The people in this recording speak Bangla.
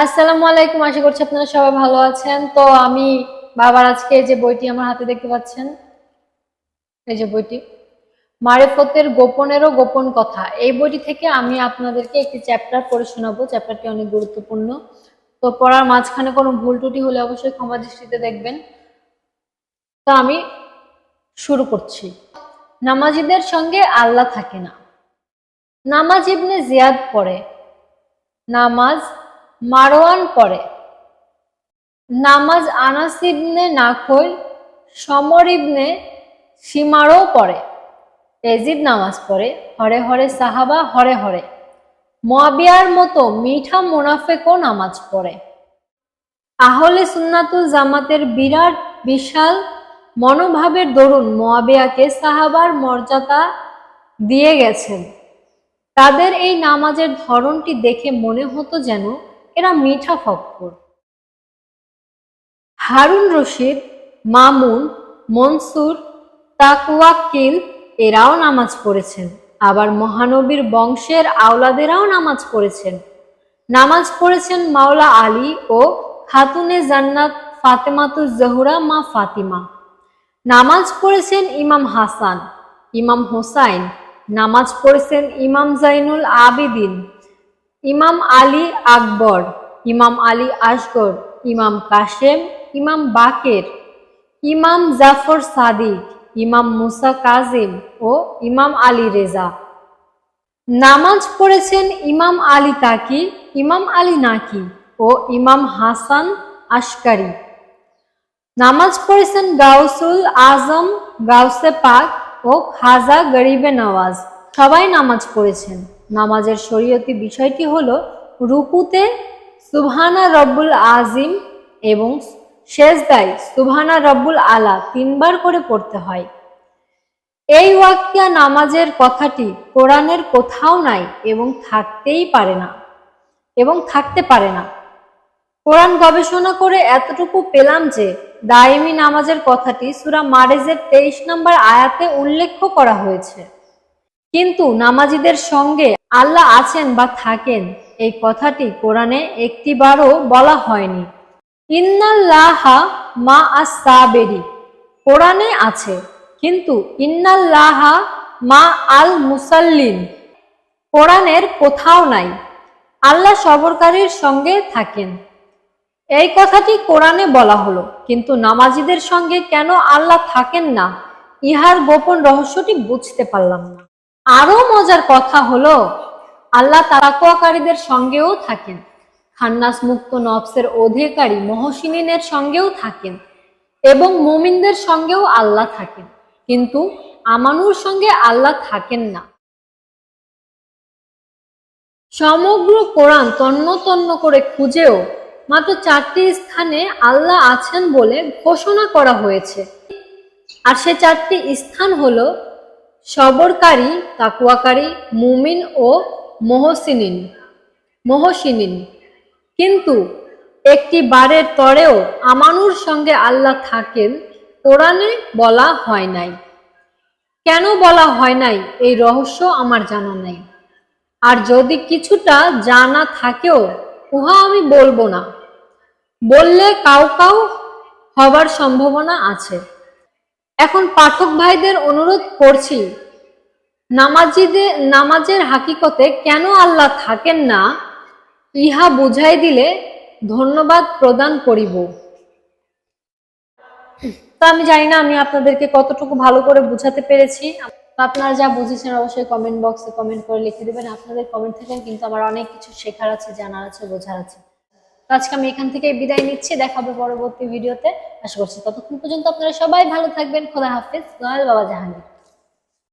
আসসালামু আলাইকুম। আশা করছি আপনারা সবাই ভালো আছেন। তো আমি বাবার আজকে যে বইটি আমার হাতে দেখতে পাচ্ছেন, এই যে বইটি মারিফতের গোপনেরও গোপন কথা, এই বইটি থেকে আমি আপনাদেরকে একটি চ্যাপ্টার পড়ে শোনাবো। চ্যাপ্টারটি অনেক গুরুত্বপূর্ণ। তো পড়ার মাঝখানে কোনো ভুল ত্রুটি হলে অবশ্যই ক্ষমা দৃষ্টিতে দেখবেন। তো আমি শুরু করছি। নামাজিদের সঙ্গে আল্লাহ থাকে না। নামাজ ইবনে জিয়াদ পড়ে, নামাজ মারওয়ান পড়ে, নামাজ আনাস ইবনে নাখল, সমর ইবনে সিমারও পড়ে, এজিদ নামাজ পড়ে, হরে হরে সাহাবা হরে হরে, মুয়াবিয়ার মতো মিঠা মুনাফেকও নামাজ পড়ে। আহলে সুন্নাতুল জামাতের বিরাট বিশাল মনোভাবের দরুন মুয়াবিয়াকে সাহাবার মর্যাদা দিয়ে গেছেন। তাদের এই নামাজের ধরনটি দেখে মনে হতো যেন এরা মিঠা ফক্কর। হারুন রশিদ, মামুন, মনসুর, তাকওয়াক্কিল এরাও নামাজ পড়েছেন। আবার মহানবীর বংশের আওলাদেরাও নামাজ পড়েছেন। নামাজ পড়েছেন মাওলা আলী ও খাতুনে জান্নাত ফাতেমাতুজ জোহরা মা ফাতিমা। নামাজ পড়েছেন ইমাম হাসান, ইমাম হোসাইন। নামাজ পড়েছেন ইমাম জাইনুল আবিদিন, ইমাম আলী আকবর, ইমাম আলী আসগর, ইমাম কাশেম, ইমাম বাকের, ইমাম জাফর সাদিক, ইমাম মুসা কাজিম ও ইমাম আলী রেজা। নামাজ পড়েছেন ইমাম আলী তাকি, ইমাম আলী নাকি ও ইমাম হাসান আশকারি। নামাজ পড়েছেন গাউসুল আজম, গাউসে পাক ও খাজা গরিবে নওয়াজ। সবাই নামাজ পড়েছেন। নামাজের শরীয়তি বিষয়টি হলো রুকুতে সুবহানা রব্বুল আজিম এবং সেজদায় সুবহানা রব্বুল আলা 3 বার করে পড়তে হয়। এই ওয়াক্তিয়া নামাজের কথাটি কোরআনের কোথাও নাই এবং থাকতে পারে না। কোরআন গবেষণা করে এতটুকু পেলাম যে দাইমি নামাজের কথাটি সূরা মারেজের 23 নম্বর আয়াতে উল্লেখ করা হয়েছে, কিন্তু নামাজীদের সঙ্গে আল্লাহ আছেন বা থাকেন এই কথাটি কোরআনে একটিবারও বলা হয়নি। ইন্নাল্লাহা মা আস-সাবিরি কোরআনে আছে, কিন্তু ইন্নাল্লাহা মা আল মুসাল্লিন কোরআনের কোথাও নাই। আল্লাহ সবরকারীর সঙ্গে থাকেন, এই কথাটি কোরআনে বলা হলো, কিন্তু নামাজীদের সঙ্গে কেন আল্লাহ থাকেন না, ইহার গোপন রহস্যটি বুঝতে পারলাম না। আরো মজার কথা হলো আল্লাহ তাকওয়াকারীদের সঙ্গেও থাকেন, খান্নাস মুক্ত নফসের অধিকারী মহসিনিনের সঙ্গেও থাকেন এবং মুমিনদের সঙ্গেও আল্লাহ থাকেন, কিন্তু আমানুর সঙ্গে আল্লাহ থাকেন না। সমগ্র কোরআন তন্ন তন্ন করে খুঁজেও মাত্র 4টি স্থানে আল্লাহ আছেন বলে ঘোষণা করা হয়েছে, আর সে 4টি স্থান হলো সবরকারী, তাকওয়াকারী, মুমিন ও মহসিনিন। কিন্তু একটি বারের তরেও আমানুর সঙ্গে আল্লাহ থাকেন কোরআনে বলা হয় নাই। কেন বলা হয় নাই এই রহস্য আমার জানা নাই, আর যদি কিছুটা জানা থাকেও উহা আমি বলবো না, বললে কাউ হবার সম্ভাবনা আছে। এখন পাঠক ভাইদের অনুরোধ করছি, নামাজের হাকিকতে কেন আল্লাহ থাকেন না ইহা বুঝাই দিলে ধন্যবাদ প্রদান করিব। তো আমি জানি না আমি আপনাদেরকে কতটুকু ভালো করে বুঝাতে পেরেছি। আপনারা যা বুঝেছেন অবশ্যই কমেন্ট বক্সে কমেন্ট করে লিখে দেবেন। আপনাদের কমেন্ট থেকে কিন্তু আমার অনেক কিছু শেখার আছে, জানার আছে, বোঝার আছে। তো আজকে আমি এখান থেকে বিদায় নিচ্ছি, দেখা হবে পরবর্তী ভিডিওতে। আশা করছি ততক্ষণ পর্যন্ত আপনারা সবাই ভালো থাকবেন। খোদা হাফেজ। দয়াল বাবা জাহাঙ্গীর।